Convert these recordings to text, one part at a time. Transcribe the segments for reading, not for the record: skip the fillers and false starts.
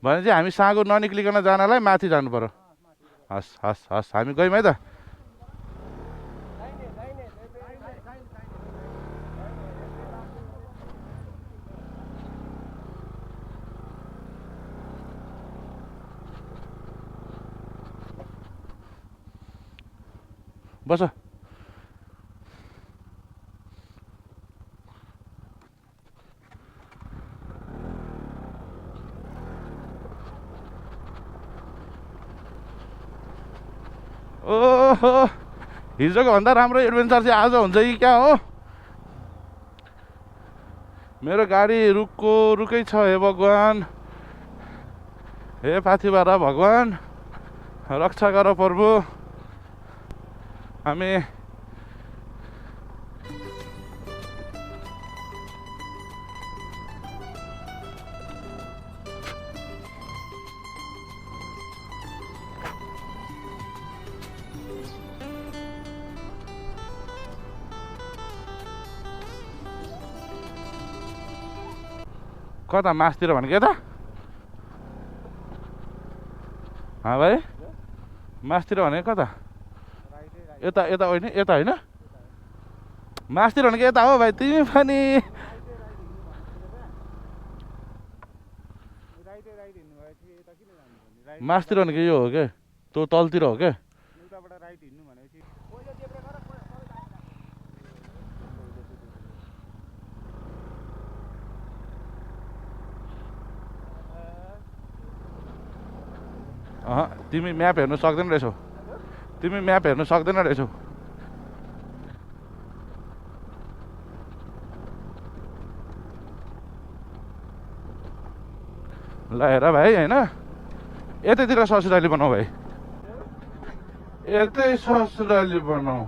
भने चाहिँ हामी साँगो ननिक्लिकन जानलाई माथि जानु पर्यो। हस् हस् हस् हामी गयौँ है त। बस ओहो हिजोको भन्दा राम्रो एडभेन्चर चाहिँ आज हुन्छ कि क्या हो। मेरो गाडी रुकै छ। हे भगवान्, हे पाथिभरा भगवान् रक्षा गर प्रभु। हामी कता मासतिर भनेको यता? भाइ मासतिर भनेको कता? यता यता होइन, यता होइन, मासतिर भनेको यता हो भाइ। तिमी पनि मासतिर भनेको यो हो क्या, त्यो तलतिर हो क्या। तिमी म्याप हेर्नु सक्दैन रहेछौ। तिमी म्याप हेर्नु सक्दैन रहेछौ। ल हेर भाइ होइन, यतैतिर ससुराली बनाऊ भाइ, यतै ससुराली बनाऊ।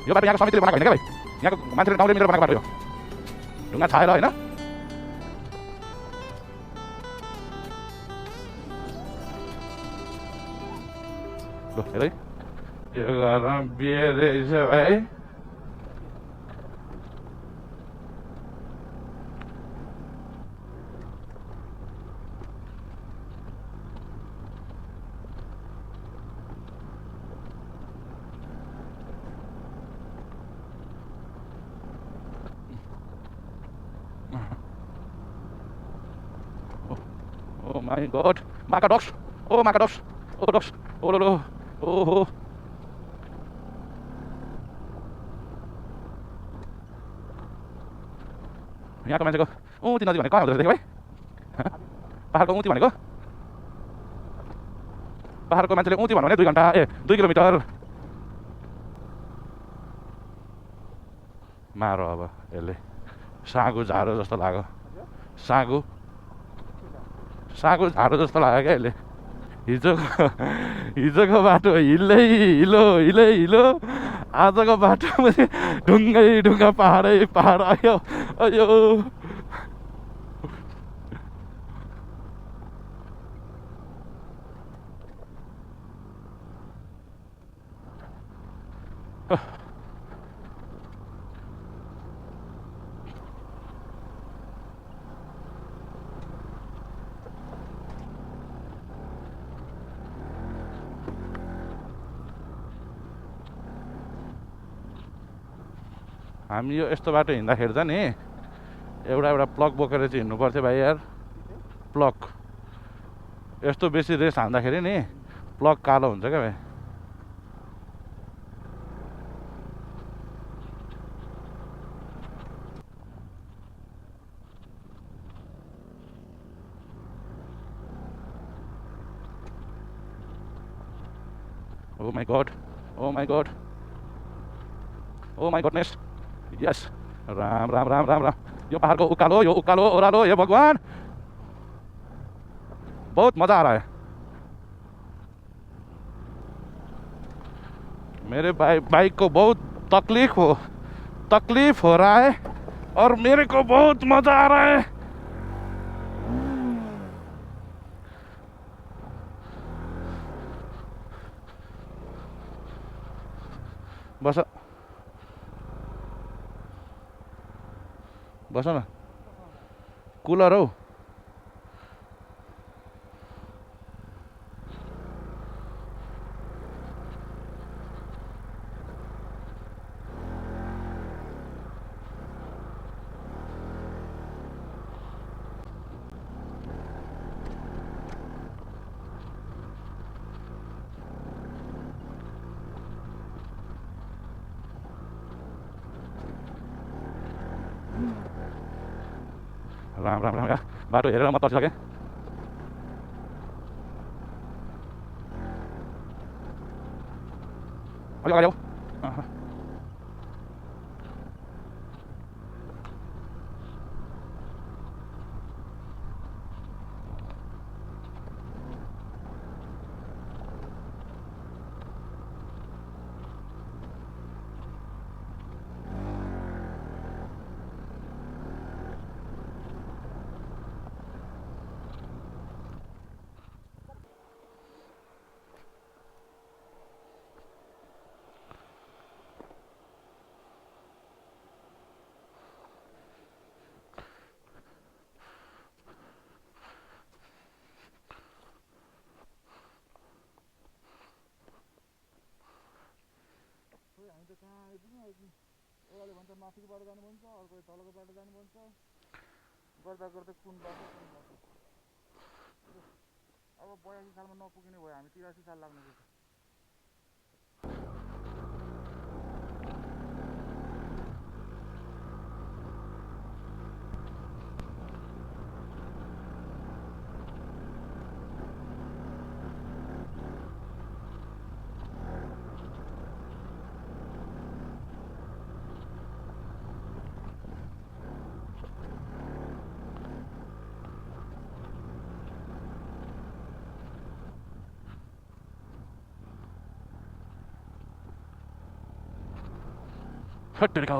यो बाटो यहाँको समितिले बनाएको होइन क्या भाइ, यहाँको मान्छेले गाउँले मिलेर बनाएको बाटो। यो ढुङ्गा छाएर होइन। ल हेर यो घरमा बिहे रहेछ भाइ। Oh my God, Macadox, oh Macadox, oh dogs, oh lo lo, oh. यहाँको मान्छेको उँती नदी भनेको कहाँ हुँदो रहेछ भाइ? पाहाडको उँती भनेको, पाहाडको मान्छेले उँती भन्यो भने 2 घन्टा 2 किलोमिटर मारो। अब यसले सागु झारो जस्तो लाग्यो, सागु झारो जस्तो लाग्यो क्या यसले। हिजोको बाटो हिलो, आजको बाटो ढुङ्गा पहाड आयो। अयो हामी यो यस्तो बाटो हिँड्दाखेरि त नि एउटा प्लग बोकेर चाहिँ हिँड्नु पर्थ्यो भाइ यार। प्लग यस्तो बेसी रेस हान्दाखेरि नि प्लग कालो हुन्छ क्या भाइ। Oh my God, oh my God, oh my goodness, yes, Ram Ram Ram Ram Ram. यो पहाड़ को उकालो ओह्रालो, हे भगवान बहुत मजा आ रहा है। मेरे बाइक को बहुत तकलीफ हो रहा है और मेरे को बहुत मजा आ रहा है। बस बस न कुलर हौ राम राम राम यार बाटो हेरेर म तर्सिसकेँ अलिक अगाडि आऊ हामी त कहाँ आइपुग्यौँ आइपुग्यौँ एउटाले भन्छ माथिको बाटो जानु भन्छ अर्कोले तलको बाटो जानु भन्छ गर्दा गर्दै कुन बाटो अब 82 सालमा नपुगिने भयो हामी 83 साल लाग्नुपर्छ हट्टेरिका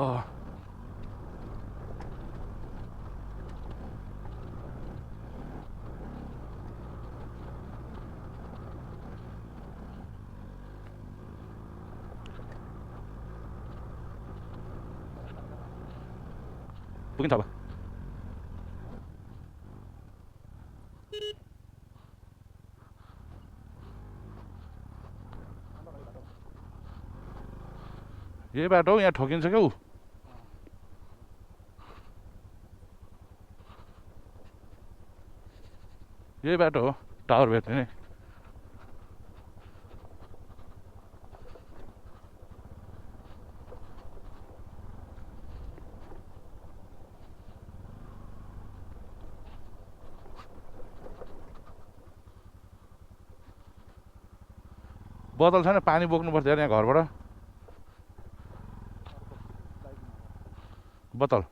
पुगिन्छ अब यही बाटो हौ यहाँ ठोकिन्छ क्या उ यही बाटो हो टावर भेट्ने नि बोतल छैन पानी बोक्नुपर्छ यार यहाँ घरबाट बोतल